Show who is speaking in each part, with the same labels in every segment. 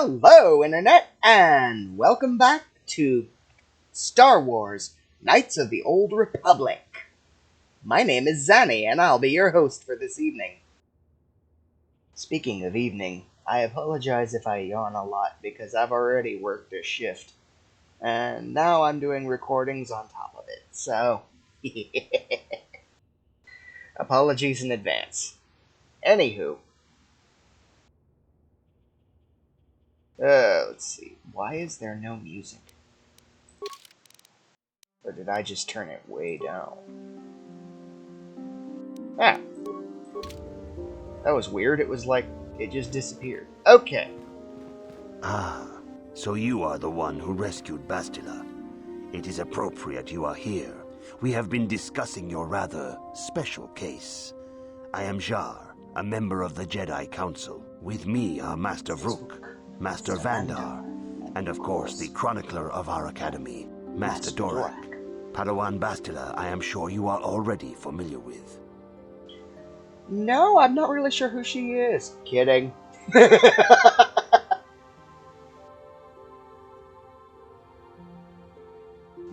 Speaker 1: Hello, Internet, and welcome back to Star Wars Knights of the Old Republic. My name is Xani, and I'll be your host for this evening. Speaking of evening, I apologize if I yawn a lot because I've already worked a shift, and now I'm doing recordings on top of it, so apologies in advance. Anywho, let's see, why is there no music? Or did I just turn it way down? Ah, that was weird. It was like it just disappeared. Okay.
Speaker 2: Ah, so you are the one who rescued Bastila. It is appropriate you are here. We have been discussing your rather special case. I am Jar, a member of the Jedi Council. With me are Master Vrook, Master Vandar, and of course the chronicler of our academy, Master Dorak. Padawan Bastila, I am sure you are already familiar with.
Speaker 1: No, I'm not really sure who she is. Kidding.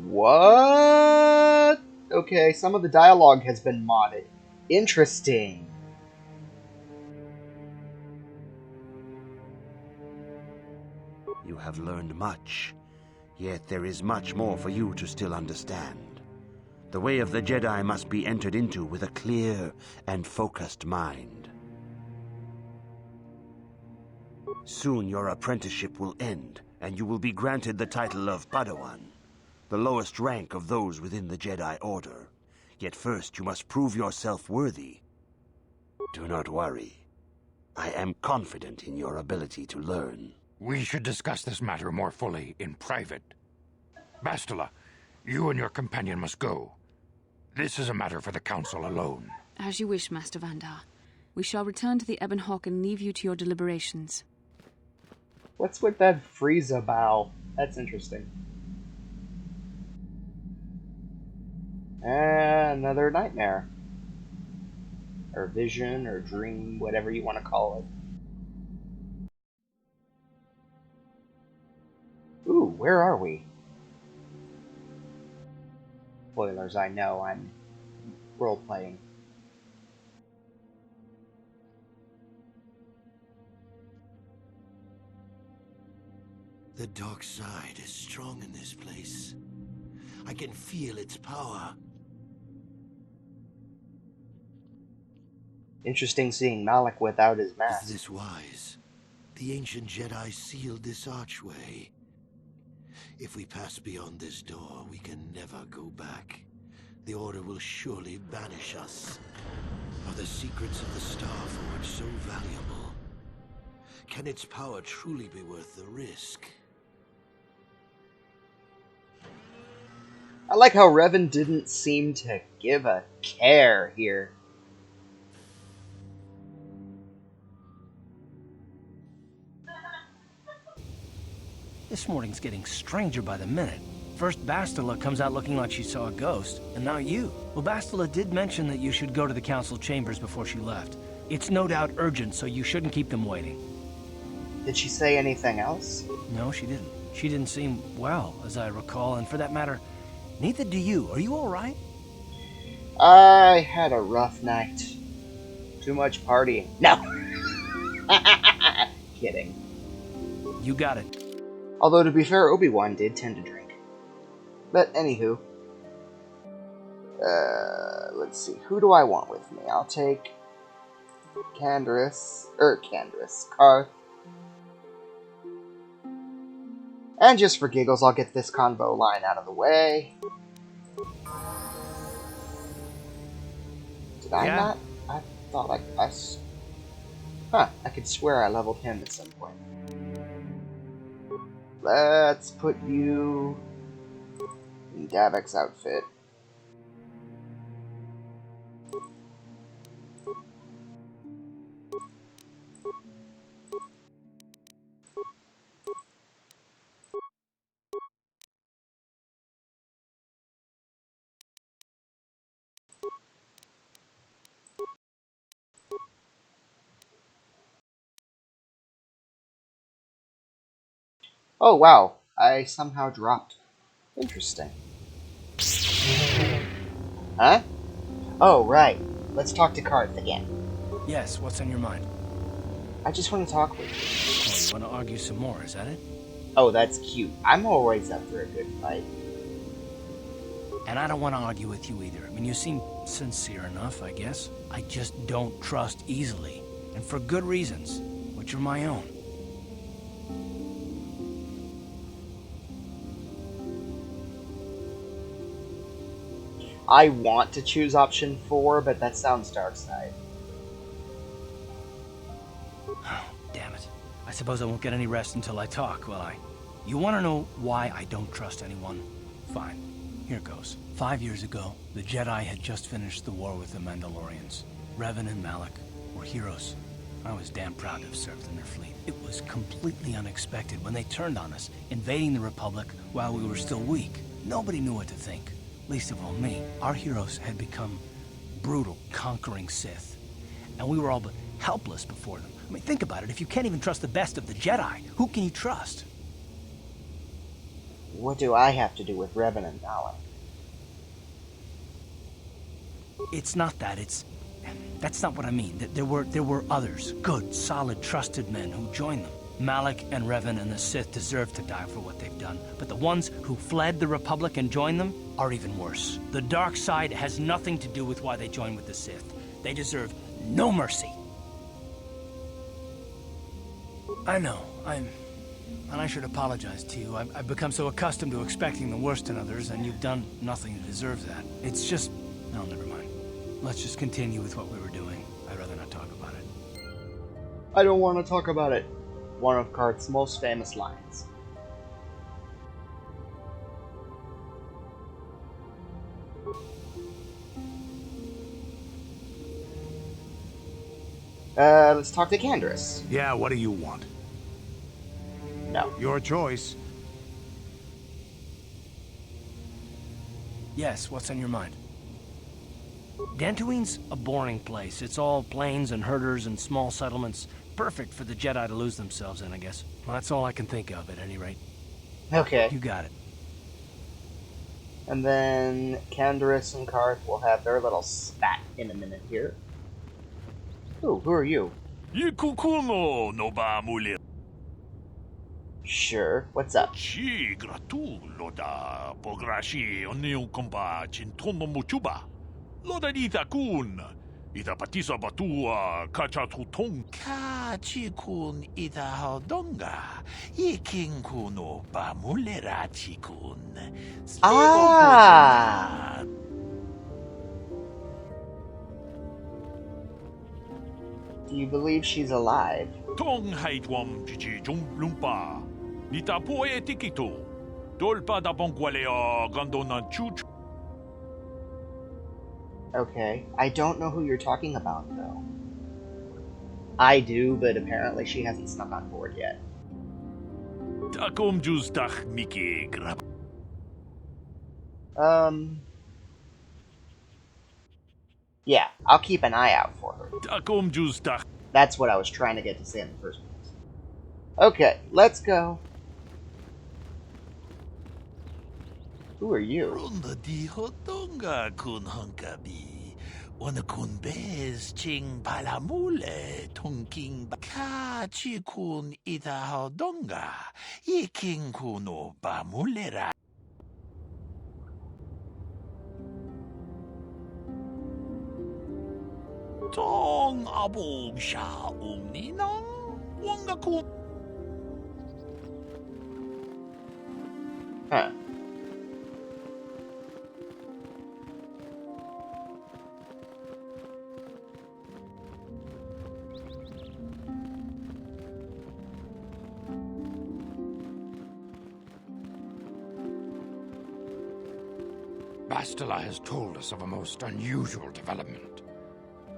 Speaker 1: What? Okay, some of the dialogue has been modded. Interesting.
Speaker 2: You have learned much, yet there is much more for you to still understand. The way of the Jedi must be entered into with a clear and focused mind. Soon your apprenticeship will end, and you will be granted the title of Padawan, the lowest rank of those within the Jedi Order. Yet first you must prove yourself worthy. Do not worry. I am confident in your ability to learn.
Speaker 3: We should discuss this matter more fully in private. Bastila, you and your companion must go. This is a matter for the Council alone.
Speaker 4: As you wish, Master Vandar. We shall return to the Ebon Hawk and leave you to your deliberations.
Speaker 1: What's with that Frieza bow? That's interesting. Another nightmare. Or vision, or dream, whatever you want to call it. Ooh, where are we? Spoilers, I know, I'm role-playing.
Speaker 5: The dark side is strong in this place. I can feel its power.
Speaker 1: Interesting seeing Malik without his mask.
Speaker 5: Is this wise? The ancient Jedi sealed this archway. If we pass beyond this door, we can never go back. The Order will surely banish us. Are the secrets of the Star Forge so valuable? Can its power truly be worth the risk?
Speaker 1: I like how Revan didn't seem to give a care here.
Speaker 6: This morning's getting stranger by the minute. First Bastila comes out looking like she saw a ghost, and now you. Well, Bastila did mention that you should go to the council chambers before she left. It's no doubt urgent, so you shouldn't keep them waiting.
Speaker 1: Did she say anything else?
Speaker 6: No, she didn't. She didn't seem well, as I recall, and for that matter, neither do you. Are you all right?
Speaker 1: I had a rough night. Too much partying. No! Kidding.
Speaker 6: You got it.
Speaker 1: Although, to be fair, Obi-Wan did tend to drink. But, anywho. Let's see. Who do I want with me? I'll take Karth. And just for giggles, I'll get this convo line out of the way. Did I not? I thought I... Huh, I could swear I leveled him at some point. Let's put you in Davek's outfit. Oh wow, I somehow dropped. Interesting. Huh? Oh right. Let's talk to Karth again.
Speaker 6: Yes, what's on your mind?
Speaker 1: I just want to talk with you.
Speaker 6: Oh, you want to argue some more, is that it?
Speaker 1: Oh, that's cute. I'm always up for a good fight.
Speaker 6: And I don't want to argue with you either. I mean, you seem sincere enough, I guess. I just don't trust easily. And for good reasons, which are my own.
Speaker 1: I want to choose option 4, but that sounds dark side.
Speaker 6: Oh, damn it. I suppose I won't get any rest until I talk, will I? You want to know why I don't trust anyone? Fine. Here goes. 5 years ago, the Jedi had just finished the war with the Mandalorians. Revan and Malak were heroes. I was damn proud to have served in their fleet. It was completely unexpected when they turned on us, invading the Republic while we were still weak. Nobody knew what to think, least of all me. Our heroes had become brutal, conquering Sith, and we were all but helpless before them. I mean, think about it. If you can't even trust the best of the Jedi, who can you trust?
Speaker 1: What do I have to do with Revan and Malak?
Speaker 6: It's not that, that's not what I mean. There were others, good, solid, trusted men who joined them. Malak and Revan and the Sith deserve to die for what they've done, but the ones who fled the Republic and joined them are even worse. The dark side has nothing to do with why they joined with the Sith. They deserve no mercy. I know, and I should apologize to you. I've become so accustomed to expecting the worst in others, and you've done nothing to deserve that. It's just... no, never mind. Let's just continue with what we were doing. I'd rather not talk about it.
Speaker 1: I don't want to talk about it. One of Karth's most famous lines. Let's talk to Candace.
Speaker 7: Yeah, what do you want?
Speaker 1: No.
Speaker 7: Your choice.
Speaker 6: Yes, what's on your mind? Dantooine's a boring place. It's all plains and herders and small settlements. Perfect for the Jedi to lose themselves in, I guess. Well, that's all I can think of, at any rate.
Speaker 1: Okay.
Speaker 6: You got it.
Speaker 1: And then Candace and Karth will have their little spat in a minute here. Ooh, who are you?
Speaker 7: Yikukuno no ba muli.
Speaker 1: Sure, what's up?
Speaker 7: Chi gratulo da pograshi onio kompa chintono muchuba. Loda dita kun. Ita patisa batua kachatutong. Kachi kun ita haldonga. Yikin kuno ba mulerachi kun.
Speaker 1: Ah! Do you believe she's alive?
Speaker 7: Tong haitwam chichi lumpa. Nita poe tikito. Dolpa da bonqualea gandona chuch.
Speaker 1: Okay, I don't know who you're talking about, though. I do, but apparently she hasn't snuck on board yet.
Speaker 7: Takom justach miki grab.
Speaker 1: Yeah, I'll keep an eye out for her.
Speaker 7: Takom justach.
Speaker 1: That's what I was trying to get to say in the first place. Okay, let's go. Who are you?
Speaker 7: Runda di hotonga kun honkabi. Wana kun bez ching palamule tonking ka chi kun ita haldonga. Yiking kuno ba mulera. Tong abog sha ninang wanga kun.
Speaker 1: Huh.
Speaker 3: Bastila has told us of a most unusual development.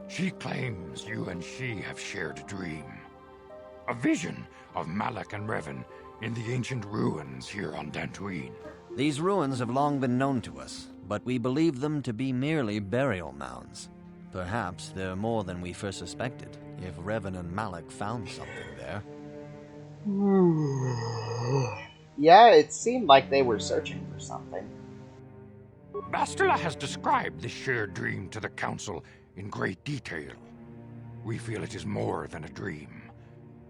Speaker 3: She claims you and she have shared a dream. A vision of Malak and Revan in the ancient ruins here on Dantooine.
Speaker 8: These ruins have long been known to us, but we believe them to be merely burial mounds. Perhaps they're more than we first suspected, if Revan and Malak found something there.
Speaker 1: Yeah, it seemed like they were searching for something.
Speaker 3: Bastila has described this shared dream to the Council in great detail. We feel it is more than a dream.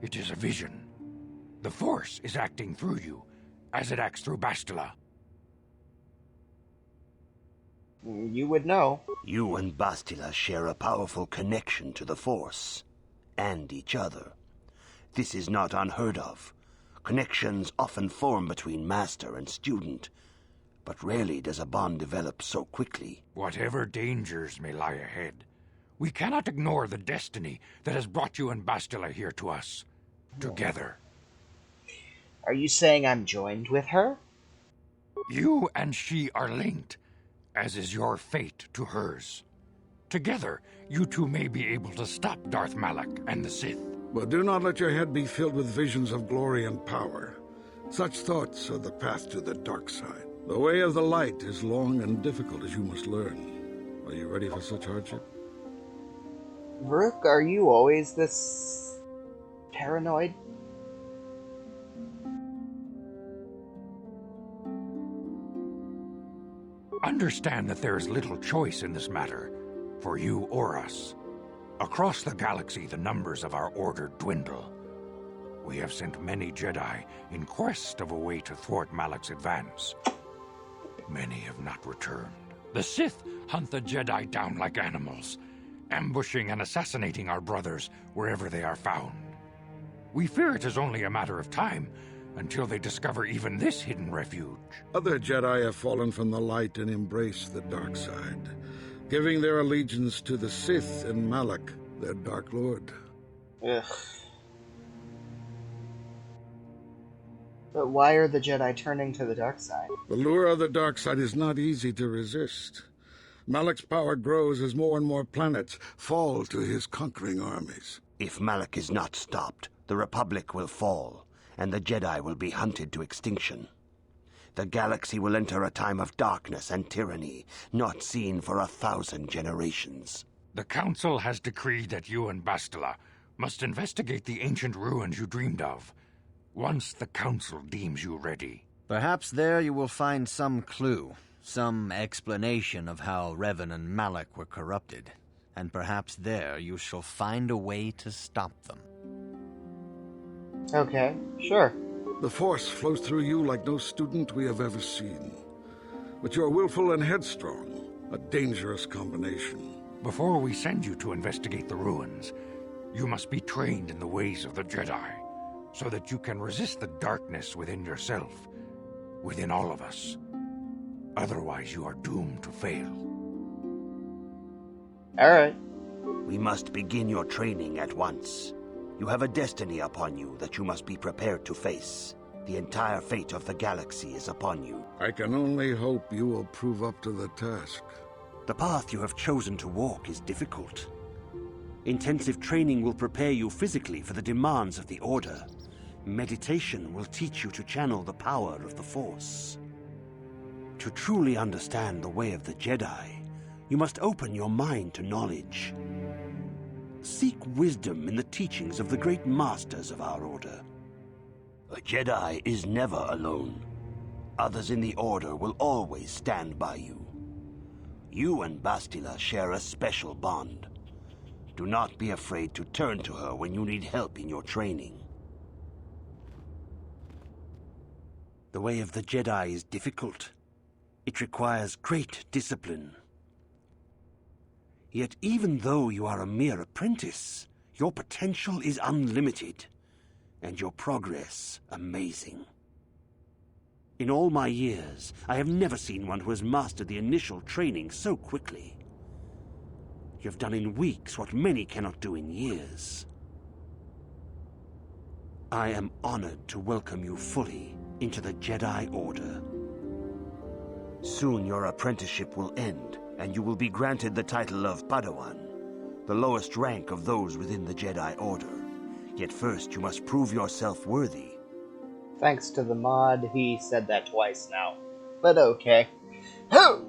Speaker 3: It is a vision. The Force is acting through you, as it acts through Bastila.
Speaker 1: You would know.
Speaker 2: You and Bastila share a powerful connection to the Force, and each other. This is not unheard of. Connections often form between master and student, but rarely does a bond develop so quickly.
Speaker 3: Whatever dangers may lie ahead, we cannot ignore the destiny that has brought you and Bastila here to us. Together.
Speaker 1: Are you saying I'm joined with her?
Speaker 3: You and she are linked, as is your fate to hers. Together, you two may be able to stop Darth Malak and the Sith.
Speaker 9: But do not let your head be filled with visions of glory and power. Such thoughts are the path to the dark side. The way of the light is long and difficult, as you must learn. Are you ready for such hardship?
Speaker 1: Rook, are you always this paranoid?
Speaker 3: Understand that there is little choice in this matter, for you or us. Across the galaxy, the numbers of our order dwindle. We have sent many Jedi in quest of a way to thwart Malak's advance. Many have not returned. The Sith hunt the Jedi down like animals, ambushing and assassinating our brothers wherever they are found. We fear it is only a matter of time until they discover even this hidden refuge.
Speaker 9: Other Jedi have fallen from the light and embraced the dark side, giving their allegiance to the Sith and Malak, their Dark Lord.
Speaker 1: Ugh. But why are the Jedi turning to the dark side?
Speaker 9: The lure of the dark side is not easy to resist. Malak's power grows as more and more planets fall to his conquering armies.
Speaker 2: If Malak is not stopped, the Republic will fall, and the Jedi will be hunted to extinction. The galaxy will enter a time of darkness and tyranny, not seen for 1,000 generations.
Speaker 3: The Council has decreed that you and Bastila must investigate the ancient ruins you dreamed of, once the Council deems you ready.
Speaker 8: Perhaps there you will find some clue, some explanation of how Revan and Malak were corrupted, and perhaps there you shall find a way to stop them.
Speaker 1: Okay, sure.
Speaker 9: The Force flows through you like no student we have ever seen. But you are willful and headstrong, a dangerous combination.
Speaker 3: Before we send you to investigate the ruins, you must be trained in the ways of the Jedi, so that you can resist the darkness within yourself, within all of us. Otherwise, you are doomed to fail.
Speaker 1: Alright.
Speaker 2: We must begin your training at once. You have a destiny upon you that you must be prepared to face. The entire fate of the galaxy is upon you.
Speaker 9: I can only hope you will prove up to the task.
Speaker 2: The path you have chosen to walk is difficult. Intensive training will prepare you physically for the demands of the Order. Meditation will teach you to channel the power of the Force. To truly understand the way of the Jedi, you must open your mind to knowledge. Seek wisdom in the teachings of the great masters of our Order. A Jedi is never alone. Others in the Order will always stand by you. You and Bastila share a special bond. Do not be afraid to turn to her when you need help in your training. The way of the Jedi is difficult. It requires great discipline. Yet even though you are a mere apprentice, your potential is unlimited, and your progress amazing. In all my years, I have never seen one who has mastered the initial training so quickly. You have done in weeks what many cannot do in years. I am honored to welcome you fully into the Jedi Order. Soon your apprenticeship will end, and you will be granted the title of Padawan, the lowest rank of those within the Jedi Order. Yet first you must prove yourself worthy.
Speaker 1: Thanks to the mod, he said that twice now. But okay. Ho!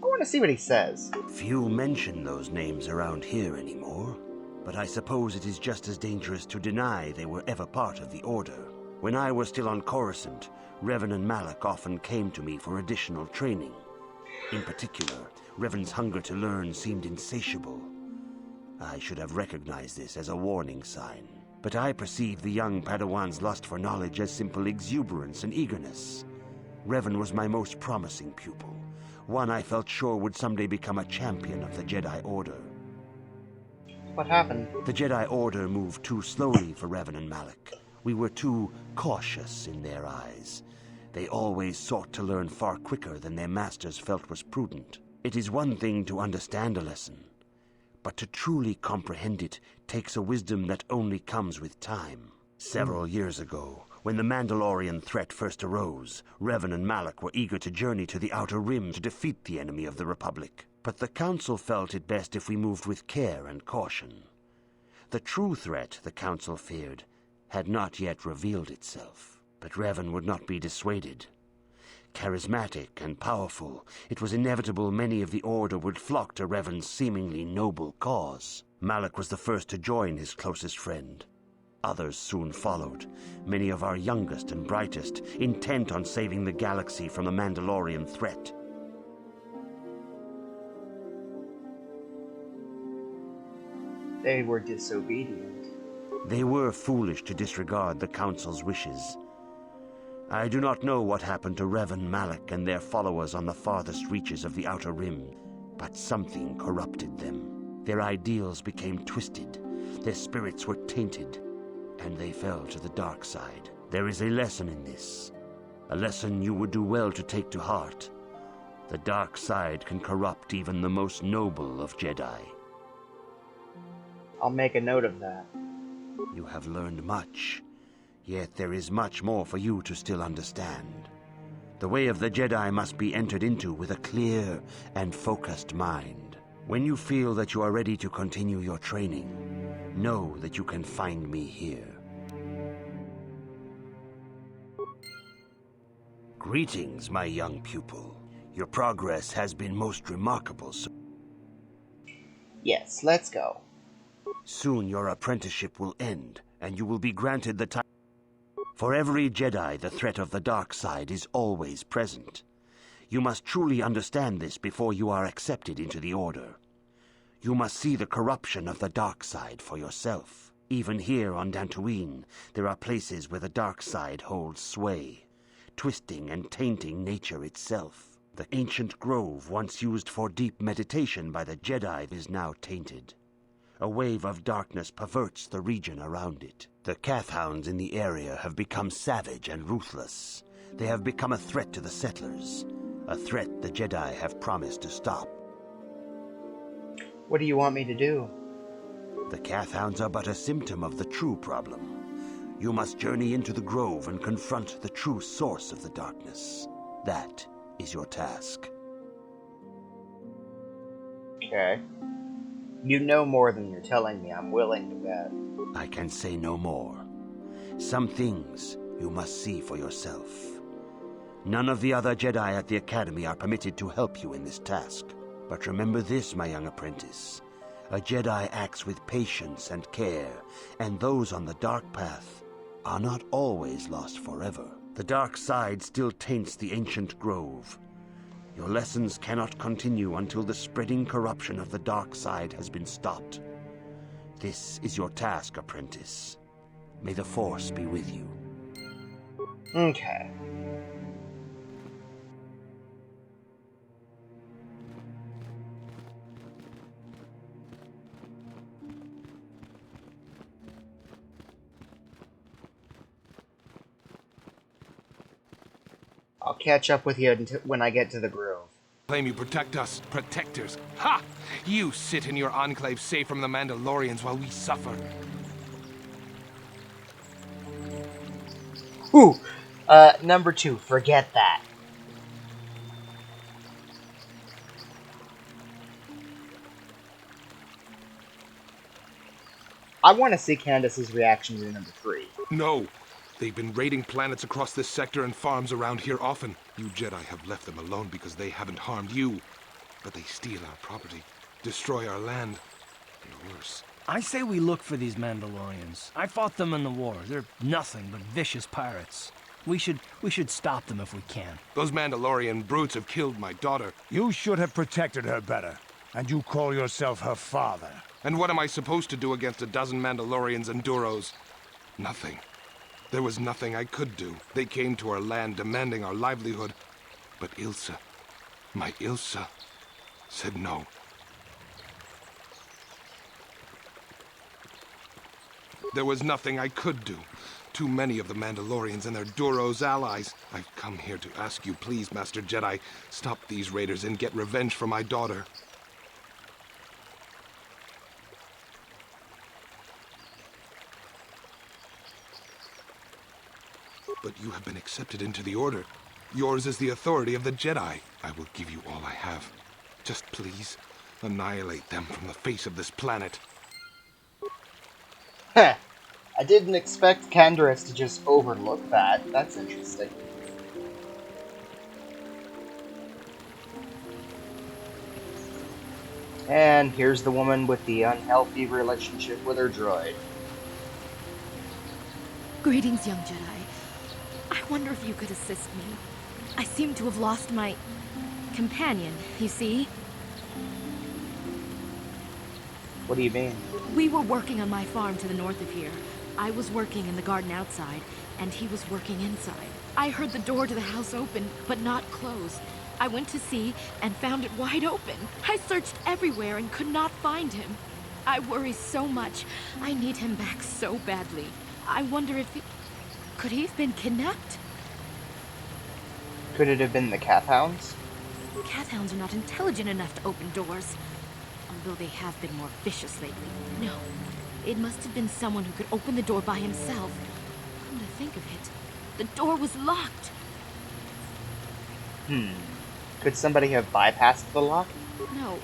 Speaker 1: I want to see what he says.
Speaker 2: Few mention those names around here anymore. But I suppose it is just as dangerous to deny they were ever part of the Order. When I was still on Coruscant, Revan and Malak often came to me for additional training. In particular, Revan's hunger to learn seemed insatiable. I should have recognized this as a warning sign. But I perceived the young Padawan's lust for knowledge as simple exuberance and eagerness. Revan was my most promising pupil, one I felt sure would someday become a champion of the Jedi Order.
Speaker 1: What happened?
Speaker 2: The Jedi Order moved too slowly for Revan and Malak. We were too cautious in their eyes. They always sought to learn far quicker than their masters felt was prudent. It is one thing to understand a lesson, but to truly comprehend it takes a wisdom that only comes with time. Several years ago, when the Mandalorian threat first arose, Revan and Malak were eager to journey to the Outer Rim to defeat the enemy of the Republic. But the Council felt it best if we moved with care and caution. The true threat, the Council feared, had not yet revealed itself. But Revan would not be dissuaded. Charismatic and powerful, it was inevitable many of the Order would flock to Revan's seemingly noble cause. Malak was the first to join his closest friend. Others soon followed, many of our youngest and brightest, intent on saving the galaxy from the Mandalorian threat.
Speaker 1: They were disobedient.
Speaker 2: They were foolish to disregard the Council's wishes. I do not know what happened to Revan, Malak, and their followers on the farthest reaches of the Outer Rim, but something corrupted them. Their ideals became twisted, their spirits were tainted, and they fell to the dark side. There is a lesson in this, a lesson you would do well to take to heart. The dark side can corrupt even the most noble of Jedi.
Speaker 1: I'll make a note of that.
Speaker 2: You have learned much, yet there is much more for you to still understand. The way of the Jedi must be entered into with a clear and focused mind. When you feel that you are ready to continue your training, know that you can find me here. Greetings, my young pupil. Your progress has been most remarkable.
Speaker 1: Yes, let's go.
Speaker 2: Soon your apprenticeship will end, and you will be granted the title. For every Jedi, the threat of the dark side is always present. You must truly understand this before you are accepted into the Order. You must see the corruption of the dark side for yourself. Even here on Dantooine, there are places where the dark side holds sway, twisting and tainting nature itself. The ancient grove once used for deep meditation by the Jedi is now tainted. A wave of darkness perverts the region around it. The Kathhounds in the area have become savage and ruthless. They have become a threat to the settlers, a threat the Jedi have promised to stop.
Speaker 1: What do you want me to do?
Speaker 2: The Kathhounds are but a symptom of the true problem. You must journey into the grove and confront the true source of the darkness. That is your task.
Speaker 1: Okay. You know more than you're telling me. I'm willing to bet.
Speaker 2: I can say no more. Some things you must see for yourself. None of the other Jedi at the Academy are permitted to help you in this task. But remember this, my young apprentice. A Jedi acts with patience and care, and those on the dark path are not always lost forever. The dark side still taints the ancient grove. Your lessons cannot continue until the spreading corruption of the dark side has been stopped. This is your task, apprentice. May the Force be with you.
Speaker 1: Okay. I'll catch up with you when I get to the grove.
Speaker 10: Claim you protect us, protectors. Ha! You sit in your enclave safe from the Mandalorians while we suffer.
Speaker 1: Whew! Number 2, forget that. I want to see Candace's reaction to number 3.
Speaker 10: No. They've been raiding planets across this sector and farms around here often. You Jedi have left them alone because they haven't harmed you. But they steal our property, destroy our land, and worse,
Speaker 6: I say we look for these Mandalorians. I fought them in the war. They're nothing but vicious pirates. We should stop them if we can.
Speaker 10: Those Mandalorian brutes have killed my daughter.
Speaker 11: You should have protected her better. And you call yourself her father.
Speaker 10: And what am I supposed to do against a dozen Mandalorians and Duros? Nothing. There was nothing I could do. They came to our land demanding our livelihood. But Ilsa, my Ilsa, said no. There was nothing I could do. Too many of the Mandalorians and their Duros allies. I've come here to ask you, please, Master Jedi, stop these raiders and get revenge for my daughter. But you have been accepted into the Order. Yours is the authority of the Jedi. I will give you all I have. Just please, annihilate them from the face of this planet.
Speaker 1: Heh. I didn't expect Canderous to just overlook that. That's interesting. And here's the woman with the unhealthy relationship with her droid.
Speaker 12: Greetings, young Jedi. I wonder if you could assist me. I seem to have lost my companion, you see?
Speaker 1: What do you mean?
Speaker 12: We were working on my farm to the north of here. I was working in the garden outside, and he was working inside. I heard the door to the house open, but not close. I went to see and found it wide open. I searched everywhere and could not find him. I worry so much. I need him back so badly. I wonder if he... Could he have been kidnapped?
Speaker 1: Could it have been the Cathounds?
Speaker 12: Cathounds are not intelligent enough to open doors. Although they have been more vicious lately. No. It must have been someone who could open the door by himself. Come to think of it, the door was locked.
Speaker 1: Could somebody have bypassed the lock?
Speaker 12: No.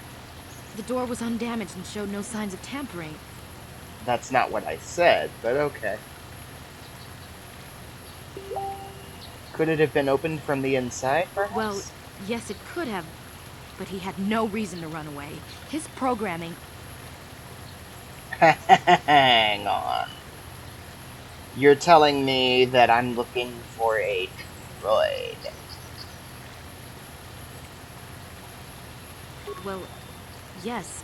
Speaker 12: The door was undamaged and showed no signs of tampering.
Speaker 1: That's not what I said, but okay. Could it have been opened from the inside, perhaps?
Speaker 12: Well, yes, it could have. But he had no reason to run away. His programming...
Speaker 1: Hang on. You're telling me that I'm looking for a droid.
Speaker 12: Well, yes.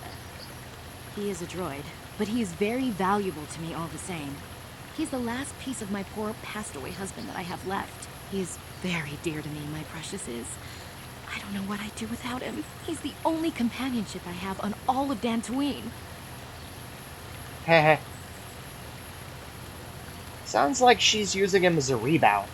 Speaker 12: He is a droid. But he is very valuable to me all the same. He's the last piece of my poor passed-away husband that I have left. He is very dear to me, my precious is. I don't know what I'd do without him. He's the only companionship I have on all of Dantooine.
Speaker 1: Heh. Sounds like she's using him as a rebound.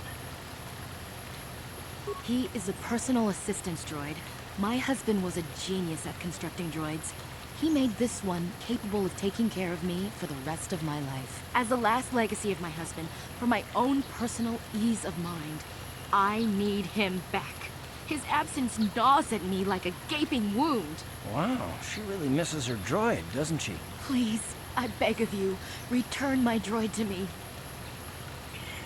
Speaker 12: He is a personal assistance droid. My husband was a genius at constructing droids. He made this one capable of taking care of me for the rest of my life. As the last legacy of my husband, for my own personal ease of mind, I need him back. His absence gnaws at me like a gaping wound.
Speaker 6: Wow, she really misses her droid, doesn't she?
Speaker 12: Please, I beg of you, return my droid to me.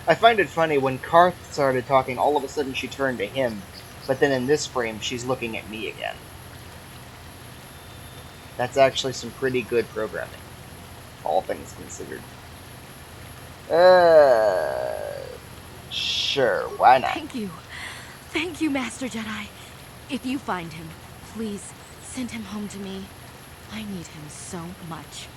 Speaker 1: I find it funny, when Karth started talking, all of a sudden she turned to him, but then in this frame, she's looking at me again. That's actually some pretty good programming, all things considered. Sure, why not?
Speaker 12: Thank you. Thank you, Master Jedi. If you find him, please send him home to me. I need him so much.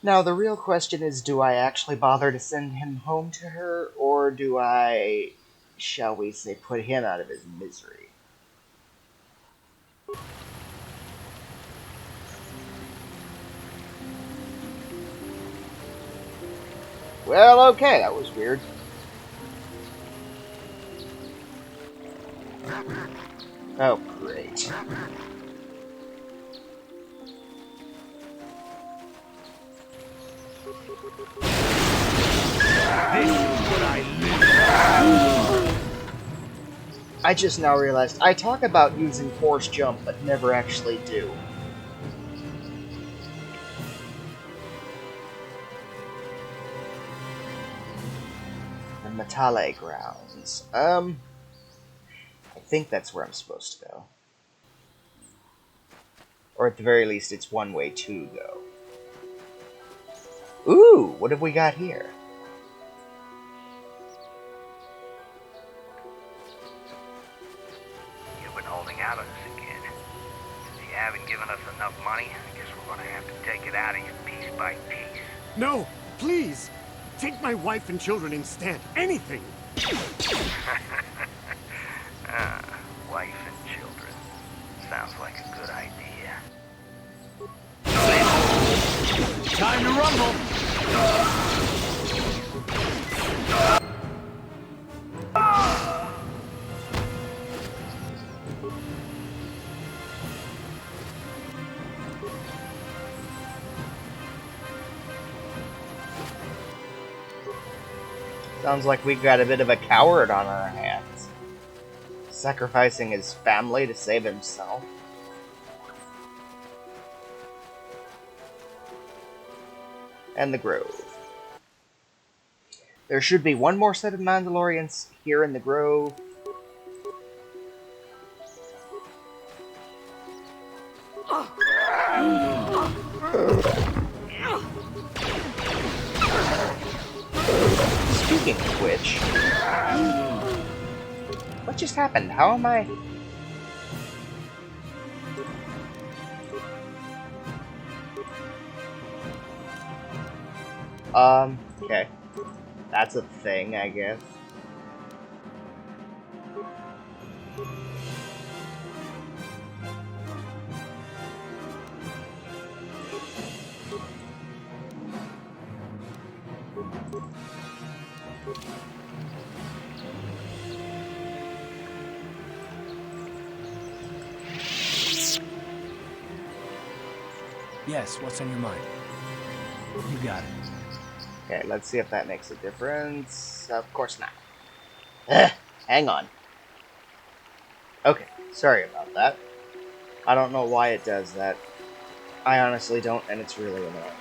Speaker 1: Now, the real question is, do I actually bother to send him home to her, or do I, shall we say, put him out of his misery? Well, okay, that was weird. Oh, great. I just now realized I talk about using force jump, but never actually do. The Matale grounds. I think that's where I'm supposed to go. Or at the very least, it's one way to go. Ooh, what have we got here?
Speaker 13: You've been holding out on us again. Since you haven't given us enough money, I guess we're gonna have to take it out of you piece by piece.
Speaker 14: No, please! Take my wife and children instead. Anything!
Speaker 13: Wife and children. Sounds like a good idea.
Speaker 14: Time to rumble!
Speaker 1: Sounds like we've got a bit of a coward on our hands. Sacrificing his family to save himself. And the Grove. There should be one more set of Mandalorians here in the Grove. Speaking of which, what just happened? How am I... Okay. That's a thing, I guess.
Speaker 6: Yes, what's on your mind? You got it.
Speaker 1: Okay, let's see if that makes a difference. Of course not. Ugh, hang on. Okay, sorry about that. I don't know why it does that. I honestly don't, and it's really annoying.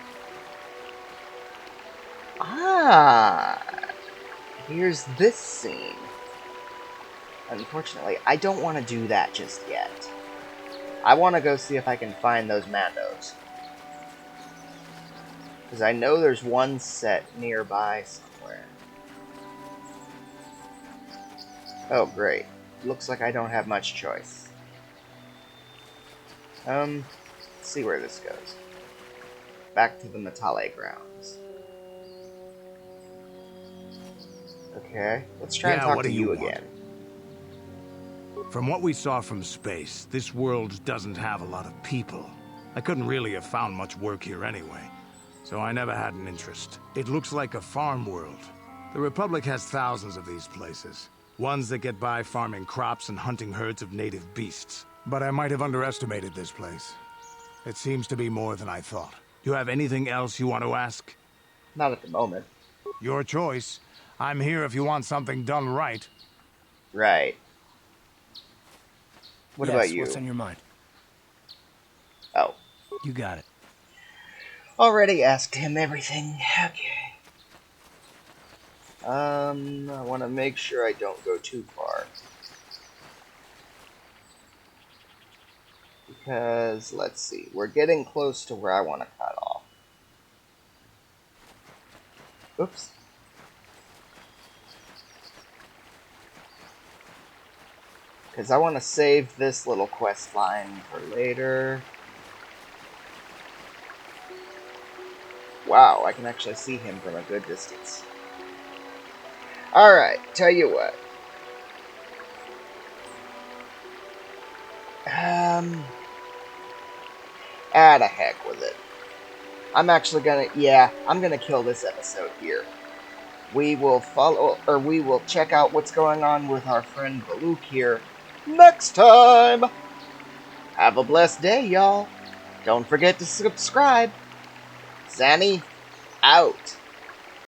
Speaker 1: Ah! Here's this scene. Unfortunately, I don't want to do that just yet. I want to go see if I can find those Mandos. Because I know there's one set nearby somewhere. Oh, great. Looks like I don't have much choice. Let's see where this goes. Back to the Matale grounds. Okay, let's try and talk to you again.
Speaker 11: From what we saw from space, this world doesn't have a lot of people. I couldn't really have found much work here anyway, so I never had an interest. It looks like a farm world. The Republic has thousands of these places. Ones that get by farming crops and hunting herds of native beasts. But I might have underestimated this place. It seems to be more than I thought. You have anything else you want to ask?
Speaker 1: Not at the moment.
Speaker 11: Your choice. I'm here if you want something done right.
Speaker 1: Right. What about you?
Speaker 6: What's on your mind?
Speaker 1: Oh.
Speaker 6: You got it.
Speaker 1: Already asked him everything. Okay. I want to make sure I don't go too far. Because, let's see, we're getting close to where I want to cut off. Oops. Because I want to save this little quest line for later. Wow, I can actually see him from a good distance. Alright, tell you what. To heck with it. I'm actually gonna, I'm gonna kill this episode here. We will we will check out what's going on with our friend Baluk here next time. Have a blessed day, y'all. Don't forget to subscribe. Xani, out.